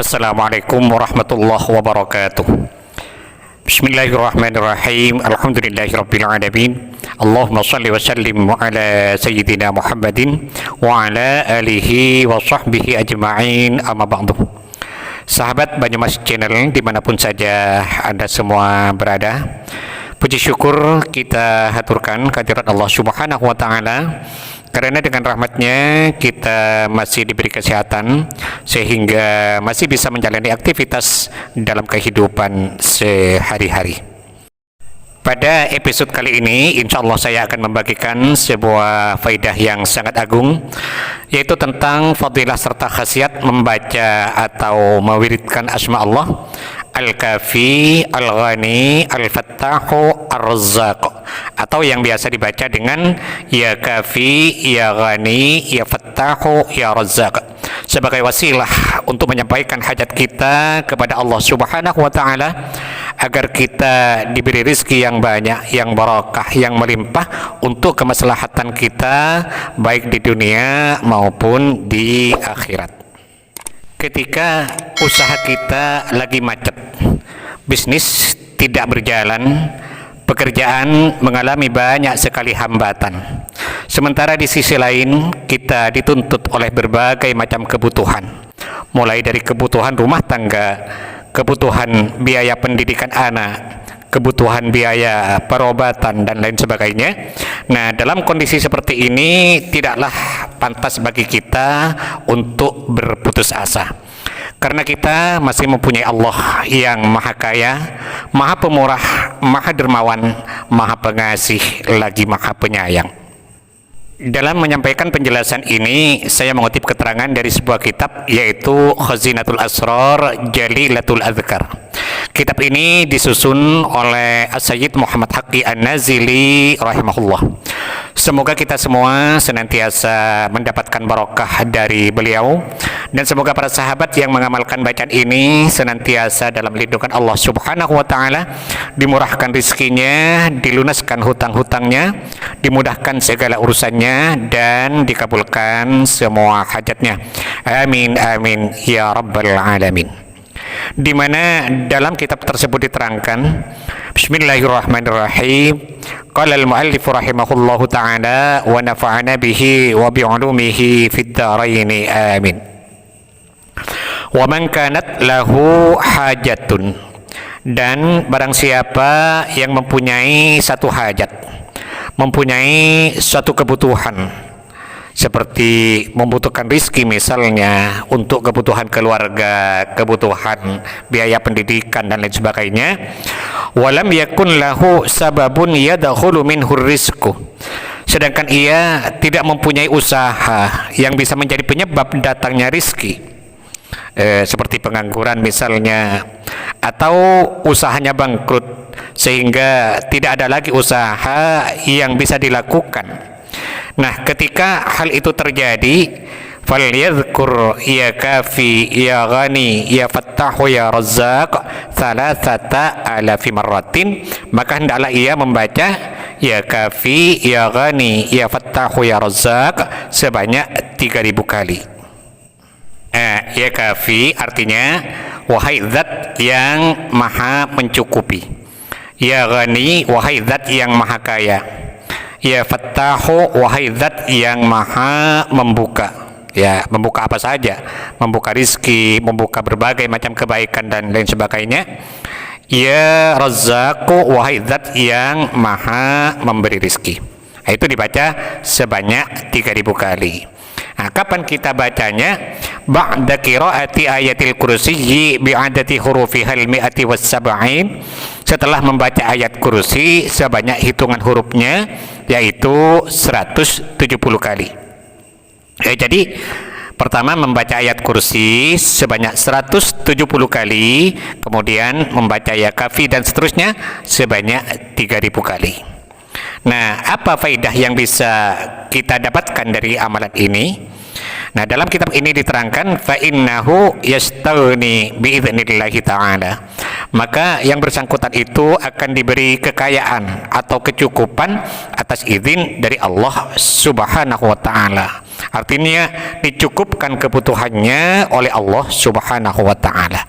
Assalamualaikum warahmatullahi wabarakatuh. Bismillahirrahmanirrahim. Alhamdulillahirabbil alamin. Allahumma shalli wa sallim ala sayyidina Muhammadin wa ala alihi wa sahbihi ajma'in. Amma ba'du. Sahabat Banyumas Channel dimanapun saja Anda semua berada, puji syukur kita haturkan kehadirat Allah Subhanahu wa ta'ala, karena dengan rahmatnya kita masih diberi kesehatan sehingga masih bisa menjalani aktivitas dalam kehidupan sehari-hari. Pada episode kali ini insya Allah saya akan membagikan sebuah faedah yang sangat agung, yaitu tentang fadilah serta khasiat membaca atau mewiridkan asma Allah Al-Kafi, Al-Ghani, Al-Fattahu, Ar-Razzaq, atau yang biasa dibaca dengan Ya Kafi, Ya Ghani, Ya Fattahu, Ya Razzaq, sebagai wasilah untuk menyampaikan hajat kita kepada Allah Subhanahu wa ta'ala, agar kita diberi rezeki yang banyak, yang barakah, yang melimpah untuk kemaslahatan kita baik di dunia maupun di akhirat. Ketika usaha kita lagi macet, bisnis tidak berjalan, pekerjaan mengalami banyak sekali hambatan, sementara di sisi lain kita dituntut oleh berbagai macam kebutuhan, mulai dari kebutuhan rumah tangga, kebutuhan biaya pendidikan anak, kebutuhan biaya perobatan dan lain sebagainya. Nah, dalam kondisi seperti ini tidaklah pantas bagi kita untuk berputus asa, karena kita masih mempunyai Allah yang Maha Kaya, Maha Pemurah, Maha Dermawan, Maha Pengasih, lagi Maha Penyayang. Dalam menyampaikan penjelasan ini, saya mengutip keterangan dari sebuah kitab, yaitu Khazinatul Asrar Jalilatul Adhkar. Kitab ini disusun oleh As-Sayyid Muhammad Haqqi An-Nazili rahimahullah. Semoga kita semua senantiasa mendapatkan barokah dari beliau, dan semoga para sahabat yang mengamalkan bacaan ini senantiasa dalam lindungan Allah Subhanahu wa ta'ala, dimurahkan rezekinya, dilunaskan hutang-hutangnya, dimudahkan segala urusannya, dan dikabulkan semua hajatnya. Amin amin ya rabbal alamin. Di mana dalam kitab tersebut diterangkan, Bismillahirrahmanirrahim. Qala al-muallif rahimahullahu ta'ala wa nafa'ana bihi wa bi'ulumihi fid dharaini amin. Wa man kanat lahu hajatun, dan barang siapa yang mempunyai satu hajat, mempunyai suatu kebutuhan, seperti membutuhkan rizki misalnya, untuk kebutuhan keluarga, kebutuhan biaya pendidikan dan lain sebagainya, walam yakun lahu sababun yadkhulu minhu rizqu, sedangkan ia tidak mempunyai usaha yang bisa menjadi penyebab datangnya rizki, seperti pengangguran misalnya, atau usahanya bangkrut sehingga tidak ada lagi usaha yang bisa dilakukan. Nah, ketika hal itu terjadi, falyadhkur ya kafi ya ghani ya fattahu ya razzaq thalathata alafi marratin, maka hendaklah ia membaca ya kafi ya ghani ya fattahu ya razzaq sebanyak 3000 kali. Ya kafi artinya wahai zat yang maha mencukupi, ya ghani wahai zat yang maha kaya, ya fattahu wahai zat yang maha membuka. Ya, membuka apa saja, membuka rizki, membuka berbagai macam kebaikan dan lain sebagainya. Ya razzaqu wahai zat yang maha memberi rizki. Nah, itu dibaca sebanyak 3000 kali. Nah, kapan kita bacanya? Ba'da qiraati ayatil kursiyyi bi'adati hurufihal mi'ati was sab'in, setelah membaca ayat kursi sebanyak hitungan hurufnya, yaitu 170 kali. Jadi pertama membaca ayat kursi sebanyak 170 kali, kemudian membaca ya kafi dan seterusnya sebanyak 3000 kali. Nah, apa faedah yang bisa kita dapatkan dari amalan ini? Nah, dalam kitab ini diterangkan fa innahu yastaghni bi idznillahi ta'ala, maka yang bersangkutan itu akan diberi kekayaan atau kecukupan atas izin dari Allah Subhanahu wa taala. Artinya dicukupkan kebutuhannya oleh Allah Subhanahu wa taala.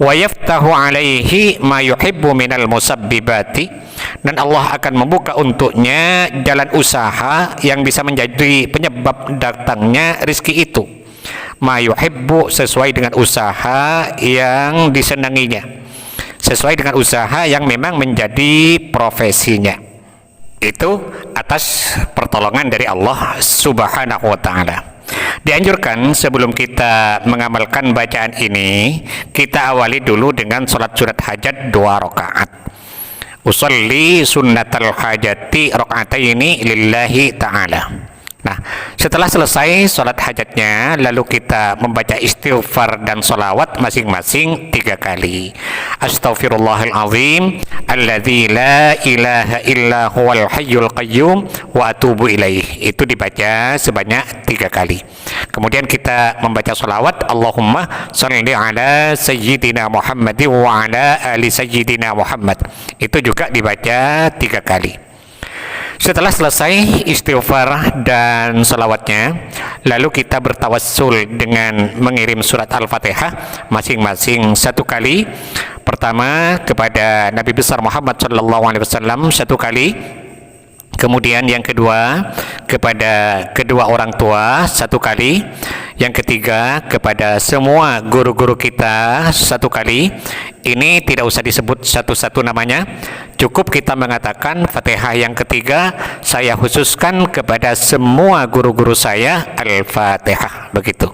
Wa yaftahu alaihi ma yuhibbu minal musabbibati, dan Allah akan membuka untuknya jalan usaha yang bisa menjadi penyebab datangnya rezeki itu. Ma yuhibbu, sesuai dengan usaha yang disenanginya, sesuai dengan usaha yang memang menjadi profesinya. Itu atas pertolongan dari Allah Subhanahu wa taala. Dianjurkan sebelum kita mengamalkan bacaan ini, kita awali dulu dengan sholat sunat hajat 2 rakaat. Usolli sunnatal hajati rakaataini lillahi ta'ala. Nah, setelah selesai sholat hajatnya, lalu kita membaca istighfar dan sholawat masing-masing 3 kali. Astaghfirullahalazim alladzi la ilaha illa huwal hayyul qayyum wa atubu ilaih. Itu dibaca sebanyak 3 kali. Kemudian kita membaca sholawat, Allahumma sholli ala sayyidina Muhammad wa ala ali sayyidina Muhammad. Itu juga dibaca 3 kali. Setelah selesai istighfar dan salawatnya, lalu kita bertawassul dengan mengirim surat Al-Fatihah masing-masing 1 kali. Pertama kepada Nabi besar Muhammad SAW 1 kali. Kemudian yang kedua kepada kedua orang tua 1 kali. Yang ketiga kepada semua guru-guru kita 1 kali. Ini tidak usah disebut satu-satu namanya, cukup kita mengatakan Fatihah yang ketiga saya khususkan kepada semua guru-guru saya, Al-Fatihah, begitu.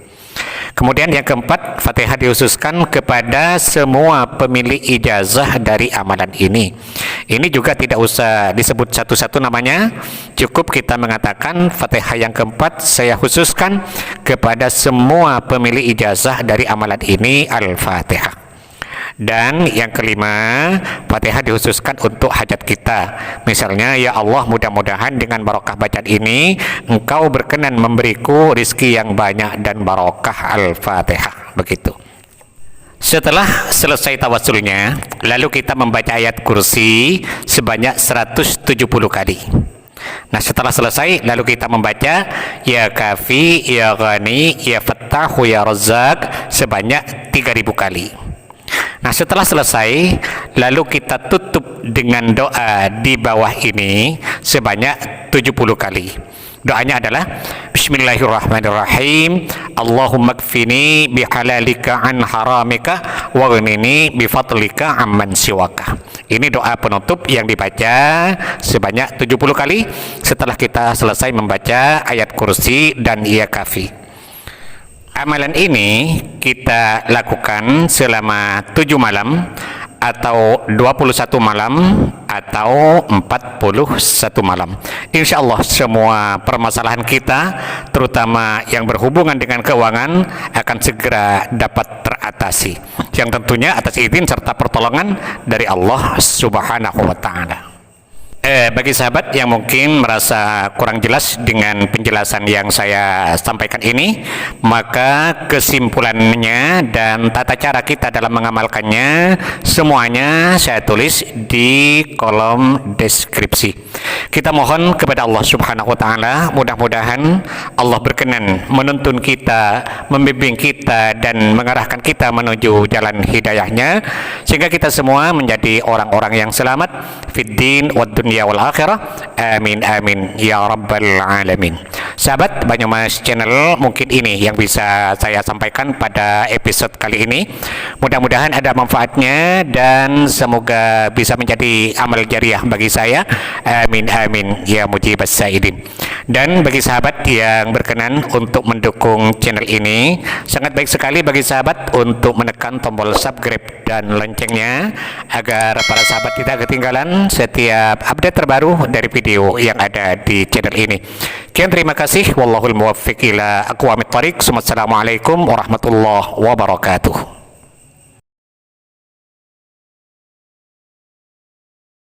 Kemudian yang keempat, Fatihah dikhususkan kepada semua pemilik ijazah dari amalan ini. Ini juga tidak usah disebut satu-satu namanya, cukup kita mengatakan Fatihah yang keempat saya khususkan kepada semua pemilik ijazah dari amalan ini, Al-Fatihah. Dan yang kelima, Fatihah dikhususkan untuk hajat kita. Misalnya, ya Allah, mudah-mudahan dengan barokah bacaan ini Engkau berkenan memberiku rizki yang banyak dan barokah. Al-Fatihah, begitu. Setelah selesai tawassulnya, lalu kita membaca ayat kursi sebanyak 170 kali. Nah, setelah selesai lalu kita membaca ya kafi, ya ghani, ya fattahu, ya razzaq sebanyak 3000 kali. Nah, setelah selesai lalu kita tutup dengan doa di bawah ini sebanyak 70 kali. Doanya adalah Bismillahirrahmanirrahim, Allahumma kfini bihalalika an haramika waghnini bifadlika amman siwaka. Ini doa penutup yang dibaca sebanyak 70 kali setelah kita selesai membaca ayat kursi dan ya kafi. Amalan ini kita lakukan selama 7 malam atau 21 malam atau 41 malam. Insya Allah semua permasalahan kita, terutama yang berhubungan dengan keuangan, akan segera dapat teratasi. Yang tentunya atas izin serta pertolongan dari Allah Subhanahu wa ta'ala. Bagi sahabat yang mungkin merasa kurang jelas dengan penjelasan yang saya sampaikan ini, maka kesimpulannya dan tata cara kita dalam mengamalkannya semuanya saya tulis di kolom deskripsi. Kita mohon kepada Allah Subhanahu wa ta'ala, mudah-mudahan Allah berkenan menuntun kita, membimbing kita dan mengarahkan kita menuju jalan hidayahnya, sehingga kita semua menjadi orang-orang yang selamat fid din wad dunya wal akhirah. Amin amin ya rabbal alamin. Sahabat Banyumas Channel, mungkin ini yang bisa saya sampaikan pada episode kali ini. Mudah-mudahan ada manfaatnya dan semoga bisa menjadi amal jariah bagi saya. Amin amin ya mujibas saidin. Dan bagi sahabat yang berkenan untuk mendukung channel ini, sangat baik sekali bagi sahabat untuk menekan tombol subscribe dan loncengnya agar para sahabat tidak ketinggalan setiap update terbaru dari video yang ada di channel ini. Sekian, terima kasih. Wallahul muwaffiq ila aqwamit thoriq. Wassalamualaikum warahmatullahi wabarakatuh.